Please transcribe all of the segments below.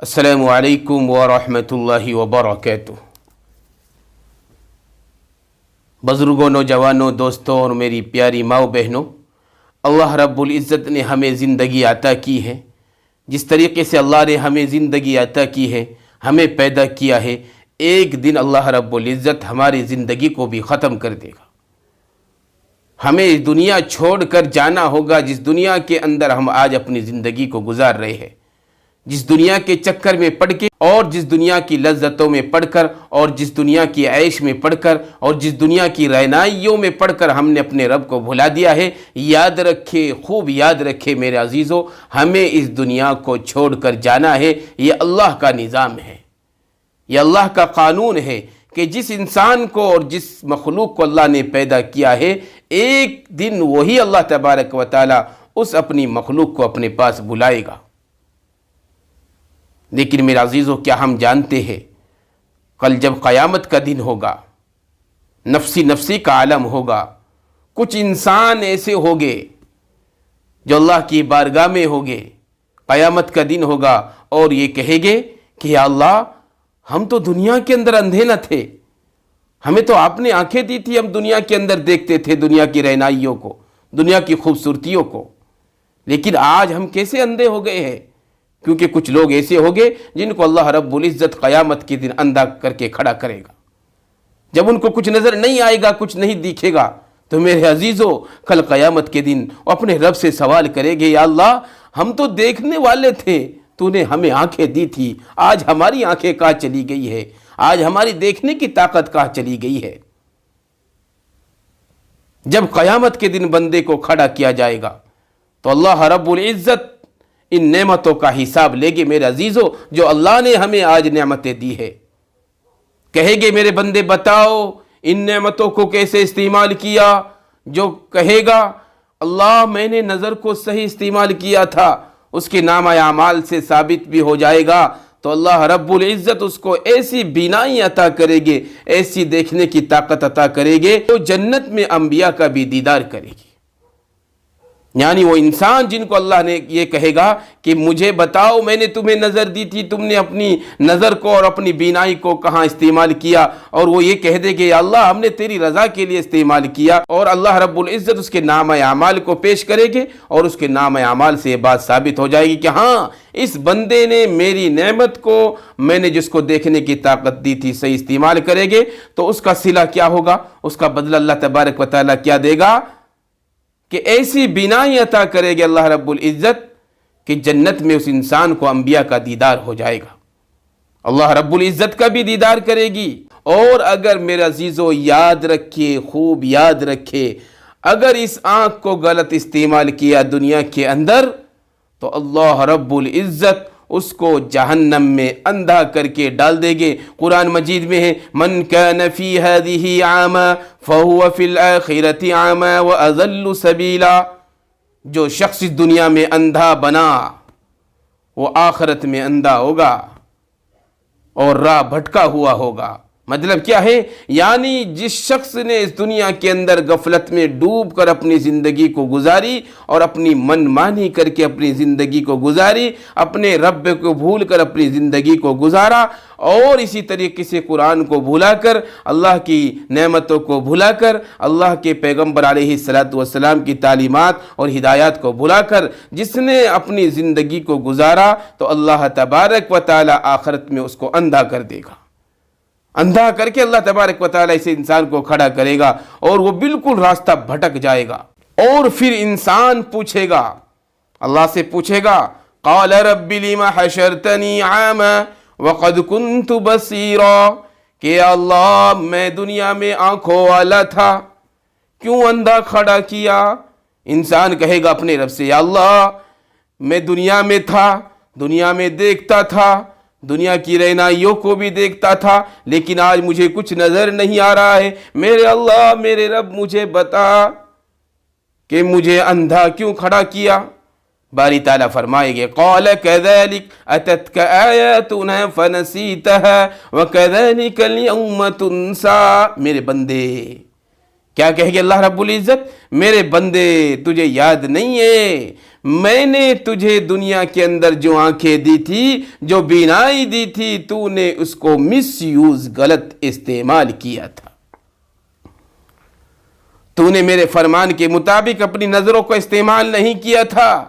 अस्सलामु अलैकुम वरहमतुल्लाहि वबरकातुह। बुज़ुर्गों, नौजवानों, दोस्तों और मेरी प्यारी माओ बहनों, अल्लाह रब्बुल इज़्ज़त ने हमें ज़िंदगी अता की है। जिस तरीके से अल्लाह ने हमें ज़िंदगी अता की है, हमें पैदा किया है, एक दिन अल्लाह रब्बुल इज़्ज़त हमारी ज़िंदगी को भी ख़त्म कर देगा। हमें दुनिया छोड़कर जाना होगा, जिस दुनिया के अंदर हम आज अपनी ज़िंदगी को गुजार रहे हैं, जिस दुनिया के चक्कर में पड़ के और जिस दुनिया की लज्जतों में पढ़कर और जिस दुनिया की ऐश में पढ़कर और जिस दुनिया की रहनाइयों में पढ़कर हमने अपने रब को भुला दिया है। याद रखे, खूब याद रखे मेरे अजीज़ों, हमें इस दुनिया को छोड़कर जाना है। ये अल्लाह का निज़ाम है, ये अल्लाह का कानून है कि जिस इंसान को और जिस मखलूक को अल्लाह ने पैदा किया है, एक दिन वही अल्लाह तबारक व तआला उस अपनी मखलूक को अपने पास बुलाएगा। लेकिन मेरे अजीज़ों, क्या हम जानते हैं कल जब क़यामत का दिन होगा, नफसी नफसी का आलम होगा, कुछ इंसान ऐसे होंगे जो अल्लाह की बारगाह में होंगे, क़यामत का दिन होगा और ये कहेंगे कि या अल्लाह, हम तो दुनिया के अंदर अंधे न थे, हमें तो आपने आंखें दी थी, हम दुनिया के अंदर देखते थे दुनिया की रहनाइयों को, दुनिया की खूबसूरतियों को, लेकिन आज हम कैसे अंधे हो गए हैं? क्योंकि कुछ लोग ऐसे होंगे जिनको अल्लाह रब्बुल इज़्ज़त क़यामत के दिन अंधा करके खड़ा करेगा। जब उनको कुछ नज़र नहीं आएगा, कुछ नहीं दिखेगा, तो मेरे अजीज़ों, कल क़यामत के दिन अपने रब से सवाल करेंगे, या अल्लाह, हम तो देखने वाले थे, तूने हमें आंखें दी थी, आज हमारी आंखें कहाँ चली गई है? आज हमारी देखने की ताकत कहाँ चली गई है? जब क़यामत के दिन बंदे को खड़ा किया जाएगा तो अल्लाह रब्बुल इज़्ज़त इन नेमतों का हिसाब लेंगे मेरे अजीज़ों, जो अल्लाह ने हमें आज नेमतें दी है। कहेंगे, मेरे बंदे बताओ इन नेमतों को कैसे इस्तेमाल किया? जो कहेगा, अल्लाह मैंने नज़र को सही इस्तेमाल किया था, उसके नाम आमाल से साबित भी हो जाएगा। तो अल्लाह रब्बुल इज़्ज़त उसको ऐसी बीनाई अता करेंगे, ऐसी देखने की ताकत अता करेंगे, तो जन्नत में अंबिया का भी दीदार करेगी। यानी वो इंसान जिनको अल्लाह ने ये कहेगा कि मुझे बताओ, मैंने तुम्हें नज़र दी थी, तुमने अपनी नज़र को और अपनी बीनाई को कहाँ इस्तेमाल किया? और वो ये कह दे कि अल्लाह, हमने तेरी रज़ा के लिए इस्तेमाल किया। और अल्लाह रब्बुल इज़्ज़त उसके नाम आमाल को पेश करेंगे और उसके नाम आमाल से ये बात साबित हो जाएगी कि हाँ, इस बंदे ने मेरी नेमत को, मैंने जिसको देखने की ताकत दी थी, सही इस्तेमाल करेंगे। तो उसका सिला क्या होगा? उसका बदला अल्लाह तबारक व तआला क्या देगा कि ऐसी बिनाई अता करेंगे अल्लाह रब्बुल इज़्ज़त कि जन्नत में उस इंसान को अंबिया का दीदार हो जाएगा, अल्लाह रब्बुल इज़्ज़त का भी दीदार करेगी। और अगर मेरे अजीज़ों, याद रखिए, खूब याद रखिए, अगर इस आँख को गलत इस्तेमाल किया दुनिया के अंदर, तो अल्लाह रब्बुल इज़्ज़त उसको जहन्नम में अंधा करके डाल देंगे। कुरान मजीद में है, मन कान फी हादिही आमा फहुव फिल आखिरति आमा व अज़ल्लु सबीला। जो शख्स इस दुनिया में अंधा बना, वो आखिरत में अंधा होगा और राह भटका हुआ होगा। मतलब क्या है? यानी जिस शख्स ने इस दुनिया के अंदर गफलत में डूब कर अपनी ज़िंदगी को गुजारी और अपनी मनमानी करके अपनी ज़िंदगी को गुजारी, अपने रब को भूल कर अपनी ज़िंदगी को गुजारा, और इसी तरीके से कुरान को भुलाकर, अल्लाह की नेमतों को भुलाकर, अल्लाह के पैगम्बर अलैहिस्सलातु वस्सलाम की तालीमात और हिदायत को भुलाकर जिसने अपनी ज़िंदगी को गुजारा, तो अल्लाह तबारक व तआला आखिरत में उसको अंधा कर देगा। अंधा करके अल्लाह तबारक व तआला इसे इंसान को खड़ा करेगा और वो बिल्कुल रास्ता भटक जाएगा। और फिर इंसान पूछेगा, अल्लाह से पूछेगा, क़ाल रब्बि लिमा हशरतनी आमा वक़द कुन्तु बसीरा, कि अल्लाह, मैं दुनिया में आंखों वाला था, क्यों अंधा खड़ा किया? इंसान कहेगा अपने रब से, या अल्लाह, मैं दुनिया में था, दुनिया में देखता था, दुनिया की रहनाइयों को भी देखता था, लेकिन आज मुझे कुछ नज़र नहीं आ रहा है। मेरे अल्लाह, मेरे रब, मुझे बता कि मुझे अंधा क्यों खड़ा किया? बारी ताला फरमाएंगे, क़ाल कज़ालिक अततक आयातुना फनसीतहा व कज़ालिकल यौम तुनसा। मेरे बंदे, क्या कहेंगे अल्लाह रब्बुल इज़्ज़त? मेरे बंदे, तुझे याद नहीं है, میں نے تجھے دنیا کے اندر جو آنکھیں دی تھی، جو بینائی دی تھی، تو نے اس کو مس یوز، غلط استعمال کیا تھا۔ تو نے میرے فرمان کے مطابق اپنی نظروں کو استعمال نہیں کیا تھا،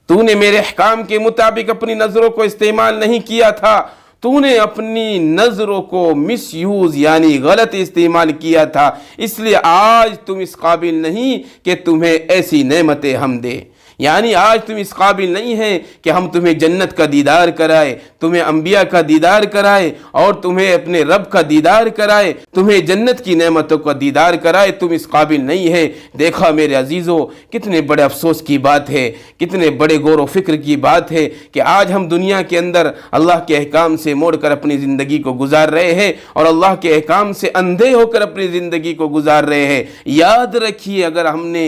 تو نے میرے احکام کے مطابق اپنی نظروں کو استعمال نہیں کیا تھا، تو نے اپنی نظروں کو مس یوز یعنی غلط استعمال کیا تھا، اس لیے آج تم اس قابل نہیں کہ تمہیں ایسی نعمتیں ہم دیں۔ یعنی آج تم اس قابل نہیں ہیں کہ ہم تمہیں جنت کا دیدار کرائے، تمہیں انبیاء کا دیدار کرائے اور تمہیں اپنے رب کا دیدار کرائے، تمہیں جنت کی نعمتوں کا دیدار کرائے، تم اس قابل نہیں ہے۔ دیکھا میرے عزیزو، کتنے بڑے افسوس کی بات ہے، کتنے بڑے غور و فکر کی بات ہے کہ آج ہم دنیا کے اندر اللہ کے احکام سے موڑ کر اپنی زندگی کو گزار رہے ہیں اور اللہ کے احکام سے اندھے ہو کر اپنی زندگی کو گزار رہے ہیں۔ یاد رکھیے، اگر ہم نے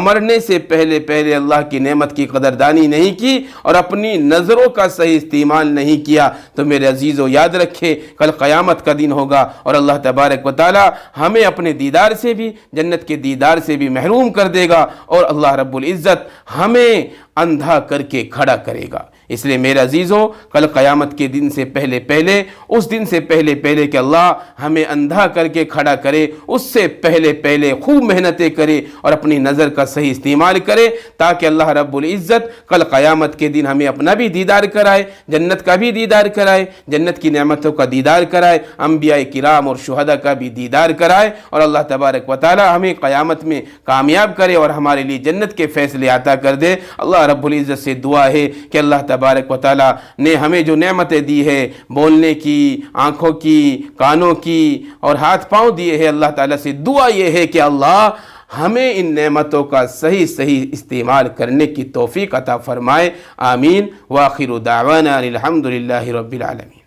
مرنے سے پہلے اللہ کی نعمت کی قدردانی نہیں کی اور اپنی نظروں کا صحیح استعمال نہیں کیا تو میرے عزیزو یاد رکھے، کل قیامت کا دن ہوگا اور اللہ تبارک و تعالی ہمیں اپنے دیدار سے بھی، جنت کے دیدار سے بھی محروم کر دے گا اور اللہ رب العزت ہمیں اندھا کر کے کھڑا کرے گا۔ اس لیے میرے عزیزو، کل قیامت کے دن سے پہلے اس دن سے پہلے کہ اللہ ہمیں اندھا کر کے کھڑا کرے، اس سے پہلے خوب محنتیں کرے اور اپنی نظر کا صحیح استعمال کرے، تاکہ اللہ رب العزت کل قیامت کے دن ہمیں اپنا بھی دیدار کرائے، جنت کا بھی دیدار کرائے، جنت کی نعمتوں کا دیدار کرائے، انبیاء کرام اور شہداء کا بھی دیدار کرائے، اور اللہ تبارک و تعالی ہمیں قیامت میں کامیاب کرے اور ہمارے لیے جنت کے فیصلے عطا کر دے۔ اللہ رب العزت سے دعا ہے کہ اللہ تبارک و تعالی نے ہمیں جو نعمتیں دی ہے، بولنے کی، آنکھوں کی، کانوں کی اور ہاتھ پاؤں دیے ہیں، اللہ تعالی سے دعا یہ ہے کہ اللہ ہمیں ان نعمتوں کا صحیح استعمال کرنے کی توفیق عطا فرمائے۔ آمین۔ وآخر دعوانا الحمدللہ رب العالمین۔